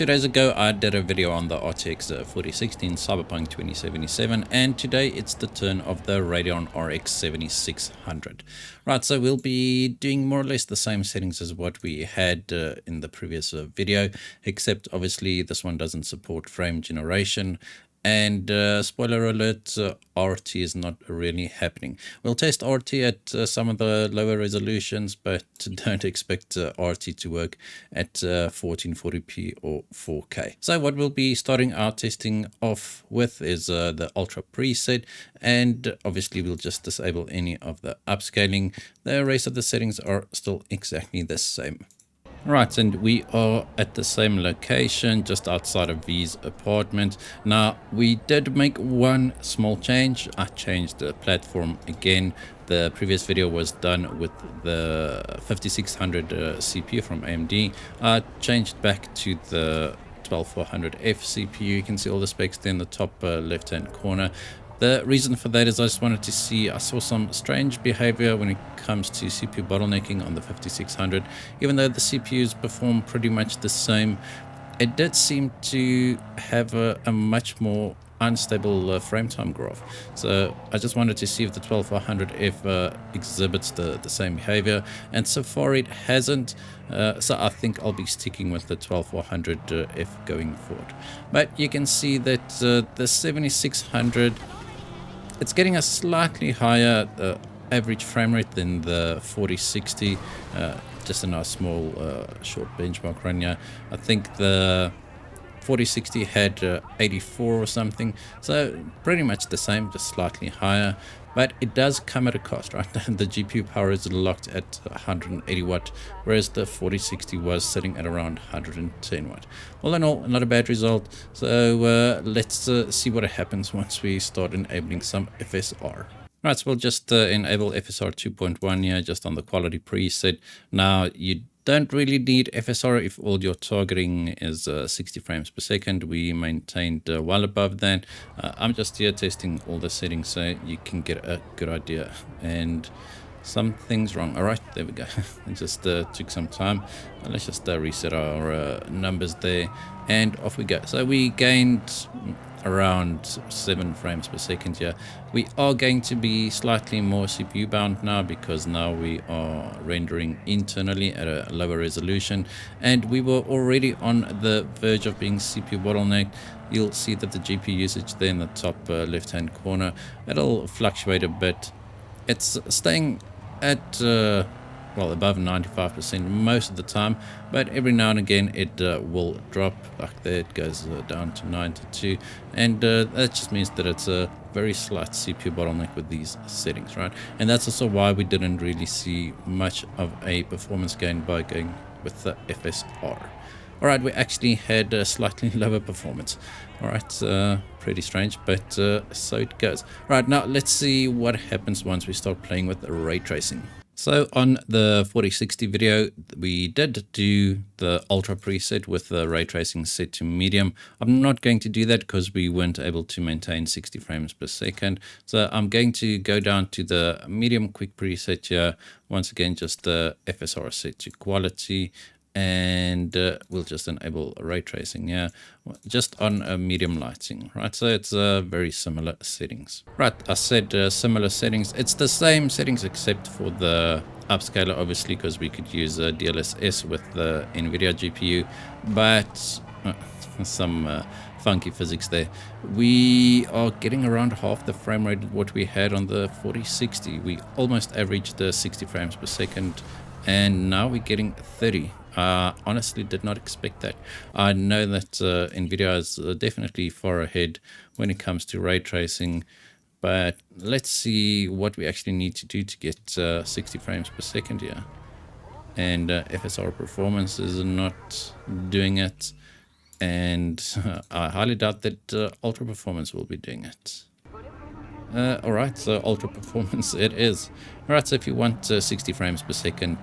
2 days ago I did a video on the RTX 4060 Cyberpunk 2077, and today it's the turn of the Radeon RX 7600. Right, so we'll be doing more or less the same settings as what we had in the previous video, except obviously this one doesn't support frame generation. And spoiler alert, RT is not really happening. We'll test RT at some of the lower resolutions, but don't expect RT to work at 1440p or 4K. So what we'll be starting our testing off with is the Ultra preset, and obviously we'll just disable any of the upscaling. The rest of the settings are still exactly the same. Right, and we are at the same location just outside of V's apartment. Now, we did make one small change. I changed the platform again. The previous video was done with the 5600 CPU from AMD. I changed back to the 12400F CPU. You can see all the specs there in the top left hand corner. The reason for that is I just wanted to see, I saw some strange behavior when it comes to CPU bottlenecking on the 5600. Even though the CPUs perform pretty much the same, it did seem to have a much more unstable frame time graph. So I just wanted to see if the 12400F exhibits the same behavior, and so far it hasn't. So I think I'll be sticking with the 12400F going forward. But you can see that the 7600, it's getting a slightly higher average frame rate than the 4060. Just in our small short benchmark run here, I think the 4060 had 84 or something, so pretty much the same, just slightly higher. But it does come at a cost, right? The GPU power is locked at 180 watt, whereas the 4060 was sitting at around 110 watt. All in all, not a bad result. So let's see what happens once we start enabling some FSR. Right, so we'll just enable FSR 2.1 here, just on the quality preset. Now, you don't really need FSR if all your targeting is 60 frames per second. We maintained well above that. I'm just here testing all the settings so you can get a good idea. And something's wrong. All right, there we go. It just took some time. Let's just reset our numbers there, and off we go. So we gained around 7 frames per second here. We are going to be slightly more CPU bound now, because now we are rendering internally at a lower resolution, and we were already on the verge of being CPU bottlenecked. You'll see that the GPU usage there in the top left hand corner, it'll fluctuate a bit. It's staying at well, above 95% most of the time, but every now and again it will drop. Like there, it goes down to 92, and that just means that it's a very slight CPU bottleneck with these settings, right? And that's also why we didn't really see much of a performance gain by going with the FSR. All right, we actually had a slightly lower performance. All right, pretty strange, but so it goes. Right, now let's see what happens once we start playing with ray tracing. So on the 4060 video, we did do the Ultra preset with the ray tracing set to medium. I'm not going to do that because we weren't able to maintain 60 frames per second. So I'm going to go down to the medium quick preset here. Once again, just the FSR set to quality, and we'll just enable ray tracing here, just on a medium lighting, right? So it's very similar settings. Right, I said similar settings. It's the same settings except for the upscaler, obviously, because we could use DLSS with the NVIDIA GPU, but some funky physics there. We are getting around half the frame rate of what we had on the 4060. We almost averaged 60 frames per second, and now we're getting 30. Honestly did not expect that. I know that NVIDIA is definitely far ahead when it comes to ray tracing, but let's see what we actually need to do to get 60 frames per second here. And FSR Performance is not doing it, and I highly doubt that Ultra Performance will be doing it. Alright, so Ultra Performance it is. Alright, so if you want 60 frames per second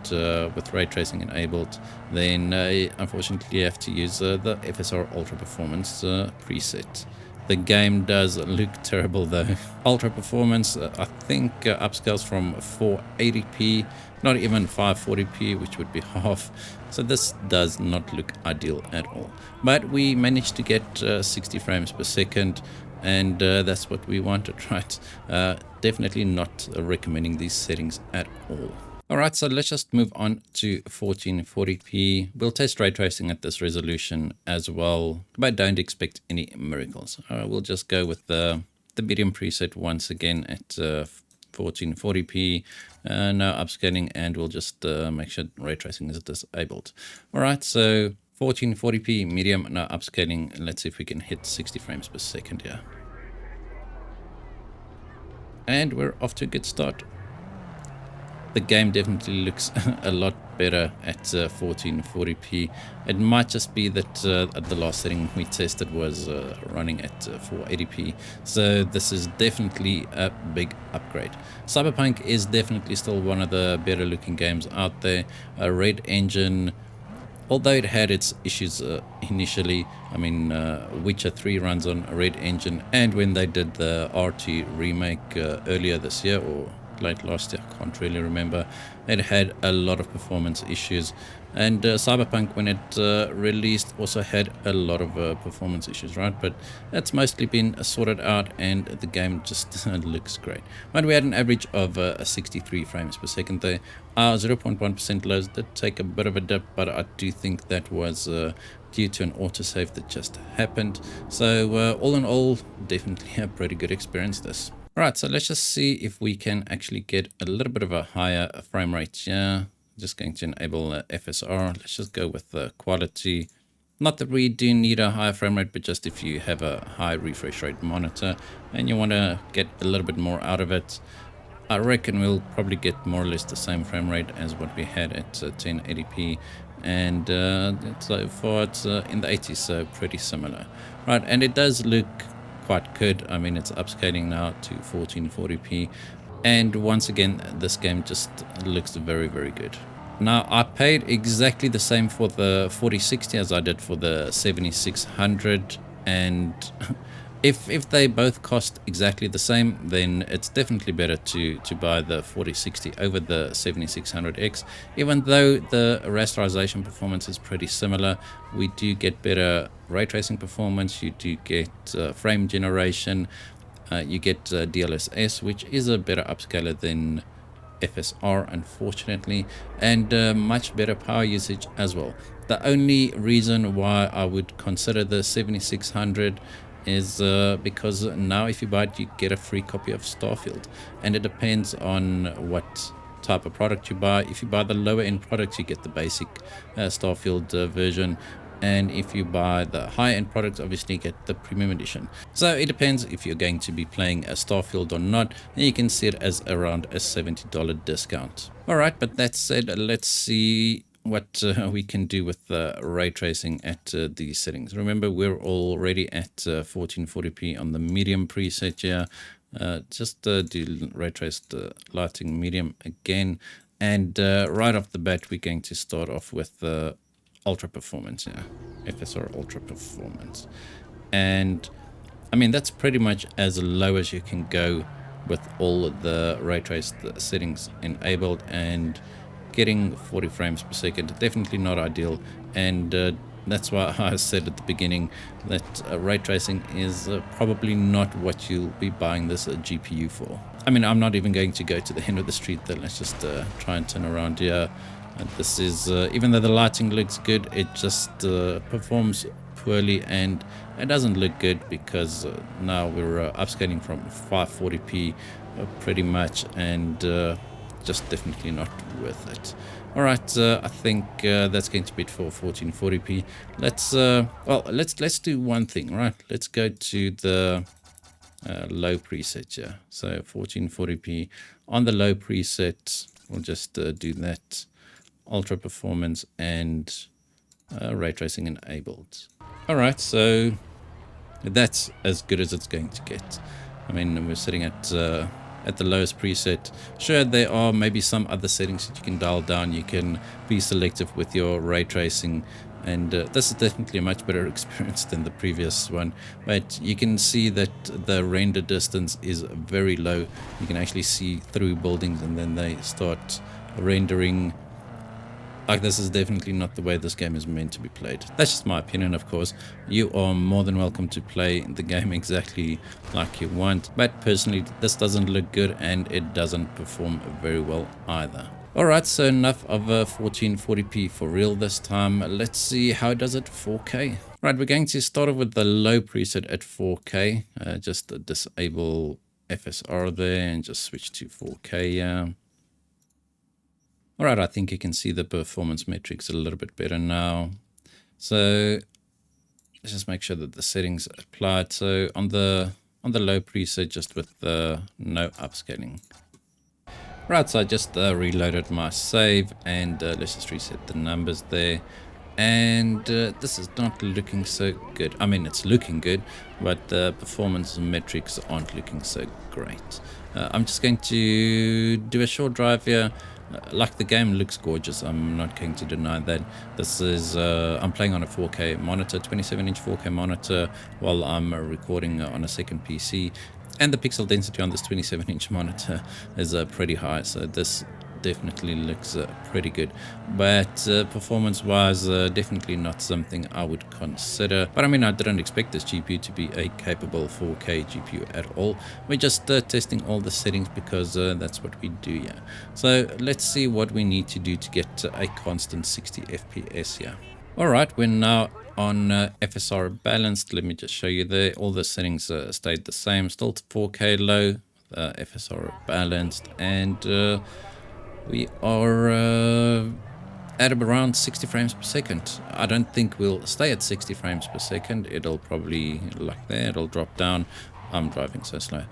with ray tracing enabled, then unfortunately you have to use the FSR Ultra Performance preset. The game does look terrible though. Ultra performance, I think upscales from 480p, not even 540p, which would be half. So this does not look ideal at all. But we managed to get 60 frames per second, and that's what we wanted, right? Definitely not recommending these settings at all. Alright, so let's just move on to 1440p. We'll test ray tracing at this resolution as well, but don't expect any miracles. We'll just go with the medium preset once again at 1440p. No upscaling, and we'll just make sure ray tracing is disabled. Alright, so 1440p medium, no upscaling. Let's see if we can hit 60 frames per second here. And we're off to a good start. The game definitely looks a lot better at 1440p. It might just be that the last setting we tested was running at 480p. So this is definitely a big upgrade. Cyberpunk is definitely still one of the better looking games out there. Red Engine, although it had its issues initially, I mean, Witcher 3 runs on Red Engine, and when they did the RT remake earlier this year, or late last year, I can't really remember, it had a lot of performance issues. And Cyberpunk, when it released, also had a lot of performance issues, right? But that's mostly been sorted out, and the game just looks great. But we had an average of 63 frames per second there. Our 0.1% lows did take a bit of a dip, but I do think that was due to an autosave that just happened. So all in all, definitely a pretty good experience this. Alright, so let's just see if we can actually get a little bit of a higher frame rate here. Just going to enable FSR. Let's just go with quality. Not that we do need a higher frame rate, but just if you have a high refresh rate monitor and you want to get a little bit more out of it, I reckon we'll probably get more or less the same frame rate as what we had at 1080p. And so far it's in the 80s, so pretty similar. Right, and it does look quite good. I mean, it's upscaling now to 1440p, and once again this game just looks very, very good. Now, I paid exactly the same for the 4060 as I did for the 7600, and if they both cost exactly the same, then it's definitely better to buy the 4060 over the 7600X. Even though the rasterization performance is pretty similar, we do get better ray tracing performance, you do get frame generation, you get DLSS, which is a better upscaler than FSR, unfortunately, and much better power usage as well. The only reason why I would consider the 7600 is because now if you buy it, you get a free copy of Starfield, and it depends on what type of product you buy. If you buy the lower end products, you get the basic Starfield version, and if you buy the high end products, obviously you get the premium edition. So it depends if you're going to be playing a Starfield or not, and you can see it as around a $70 discount. Alright, but that said, let's see what we can do with ray tracing at these settings. Remember, we're already at 1440p on the medium preset here. Just do ray trace the lighting medium again, and right off the bat we're going to start off with ultra performance here, FSR ultra performance. And I mean, that's pretty much as low as you can go with all the ray trace settings enabled, and getting 40 frames per second, definitely not ideal. And that's why I said at the beginning that ray tracing is probably not what you'll be buying this GPU for. I mean, I'm not even going to go to the end of the street there. Let's just try and turn around here. This is, even though the lighting looks good, it just performs poorly, and it doesn't look good because now we're upscaling from 540p pretty much, and just definitely not worth it. Alright, I think that's going to be it for 1440p. Let's well, let's do one thing, right? Let's go to the low preset here. So 1440p on the low preset, we'll just do that. Ultra performance and ray tracing enabled. Alright, so that's as good as it's going to get. I mean, we're sitting at the lowest preset. Sure, there are maybe some other settings that you can dial down. You can be selective with your ray tracing, And this is definitely a much better experience than the previous one, but you can see that the render distance is very low. You can actually see through buildings, and then they start rendering. Like, this is definitely not the way this game is meant to be played. That's just my opinion, of course. You are more than welcome to play the game exactly like you want, but personally this doesn't look good and it doesn't perform very well either. Alright, so enough of 1440p for real this time. Let's see how it does at 4K. Right, we're going to start off with the low preset at 4K. Just disable FSR there and just switch to 4K. Alright, I think you can see the performance metrics a little bit better now. So let's just make sure that the settings are applied. So on the low preset, just with no upscaling. Right, so I just reloaded my save, and let's just reset the numbers there. And this is not looking so good. I mean, it's looking good, but the performance metrics aren't looking so great. I'm just going to do a short drive here. Like, the game looks gorgeous, I'm not going to deny that. This is I'm playing on a 4K monitor, 27-inch 4K monitor, while I'm recording on a second PC, and the pixel density on this 27-inch monitor is pretty high, so this definitely looks pretty good. But performance wise, definitely not something I would consider. But I mean, I didn't expect this GPU to be a capable 4K GPU at all. We're just testing all the settings because that's what we do here. So let's see what we need to do to get a constant 60 FPS here. Alright, we're now on FSR Balanced. Let me just show you there. All the settings stayed the same, still 4K low, FSR Balanced, and we are at around 60 frames per second. I don't think we'll stay at 60 frames per second. It'll probably, like there, it'll drop down. I'm driving so slow.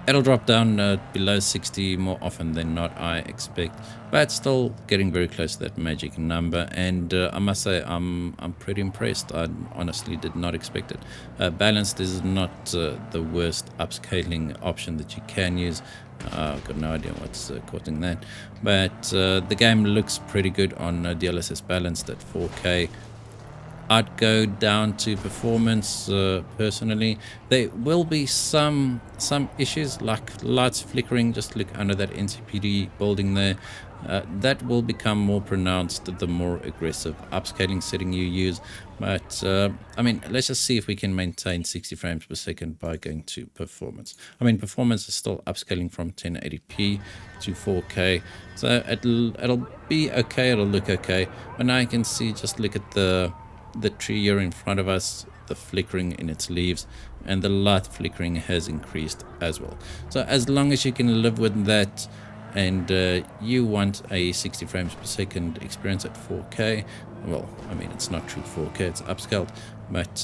It'll drop down below 60 more often than not, I expect, but still getting very close to that magic number. And I must say, I'm pretty impressed. I honestly did not expect it. Balanced is not the worst upscaling option that you can use. I've got no idea what's causing that, but the game looks pretty good on DLSS Balanced at 4K. I'd go down to performance personally. There will be some issues like lights flickering. Just look under that NCPD building there. That will become more pronounced the more aggressive upscaling setting you use. But I mean, let's just see if we can maintain 60 frames per second by going to performance. I mean, performance is still upscaling from 1080p to 4K, so it'll be okay. It'll look okay. But now you can see, just look at the tree here in front of us, the flickering in its leaves, and the light flickering has increased as well. So as long as you can live with that, and you want a 60 frames per second experience at 4K, well, I mean, it's not true 4K, it's upscaled, but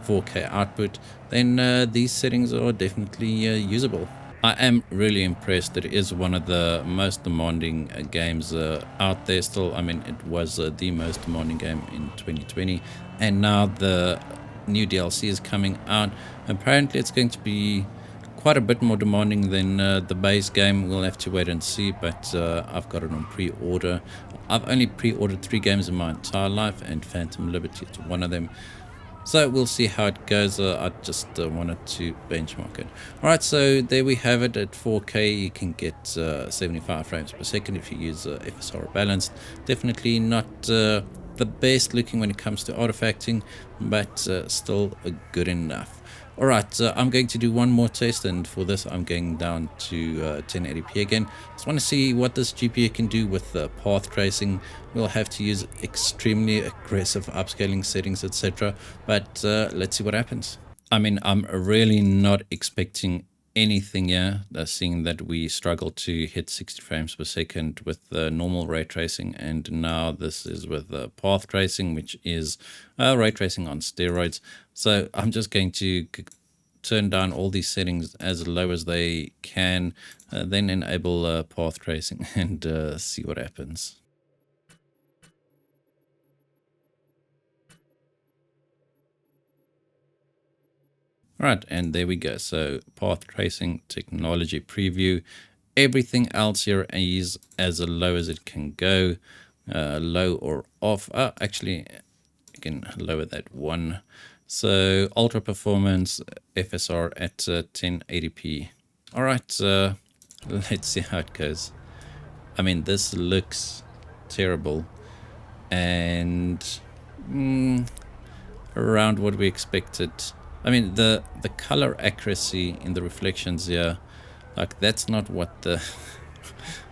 4K output, then these settings are definitely usable. I am really impressed. It is one of the most demanding games out there still. I mean, it was the most demanding game in 2020, and now the new DLC is coming out. Apparently it's going to be quite a bit more demanding than the base game. We'll have to wait and see, but I've got it on pre-order. I've only pre-ordered 3 games in my entire life, and Phantom Liberty is one of them. So we'll see how it goes. I just wanted to benchmark it. Alright, so there we have it. At 4K you can get 75 frames per second if you use FSR Balanced. Definitely not the best looking when it comes to artifacting, but still good enough. Alright, I'm going to do one more test, and for this I'm going down to 1080p again. Just want to see what this GPU can do with path tracing. We'll have to use extremely aggressive upscaling settings, etc. But let's see what happens. I mean, I'm really not expecting anything here, seeing that we struggle to hit 60 frames per second with normal ray tracing, and now this is with path tracing, which is ray tracing on steroids. So I'm just going to turn down all these settings as low as they can, then enable path tracing and see what happens. Right, and there we go. So path tracing technology preview. Everything else here is as low as it can go. low or off. Actually, you can lower that one. So ultra performance FSR at 1080p. All right, let's see how it goes. I mean, this looks terrible, and around what we expected. I mean, the color accuracy in the reflections here, like that's not what the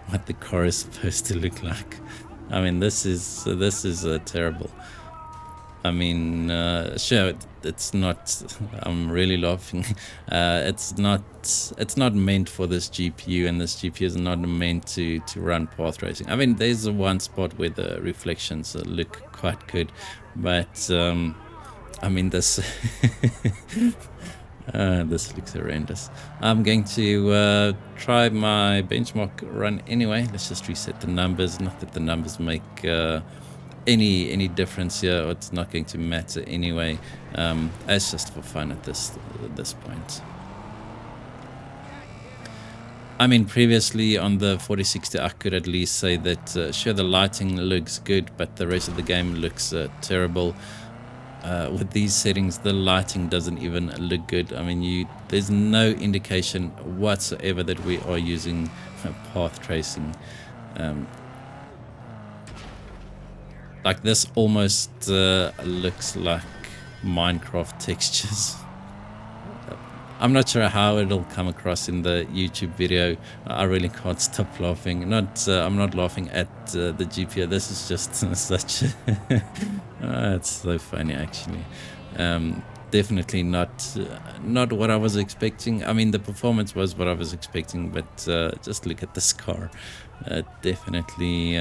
what the car is supposed to look like. I mean, this is terrible. I mean, sure, it's not. I'm really laughing. It's not meant for this GPU, and this GPU is not meant to run path tracing. I mean, there's one spot where the reflections look quite good, but I mean, this this looks horrendous. I'm going to try my benchmark run anyway. Let's just reset the numbers. Not that the numbers make any difference here, or it's not going to matter anyway. It's just for fun at this point. I mean, previously on the 4060 I could at least say that sure, the lighting looks good, but the rest of the game looks terrible. With these settings, the lighting doesn't even look good. I mean, there's no indication whatsoever that we are using path tracing. Like this almost looks like Minecraft textures. I'm not sure how it'll come across in the YouTube video. I really can't stop laughing. I'm not laughing at the GPU. This is just such it's so funny actually. Definitely not what I was expecting. I mean, the performance was what I was expecting, but just look at this car. Definitely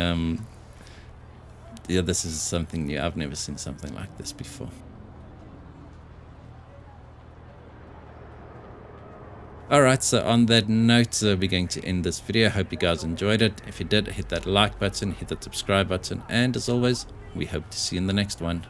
yeah, this is something new. I've never seen something like this before. Alright, so on that note, we're going to end this video. I hope you guys enjoyed it. If you did, hit that like button, hit that subscribe button, and as always, we hope to see you in the next one.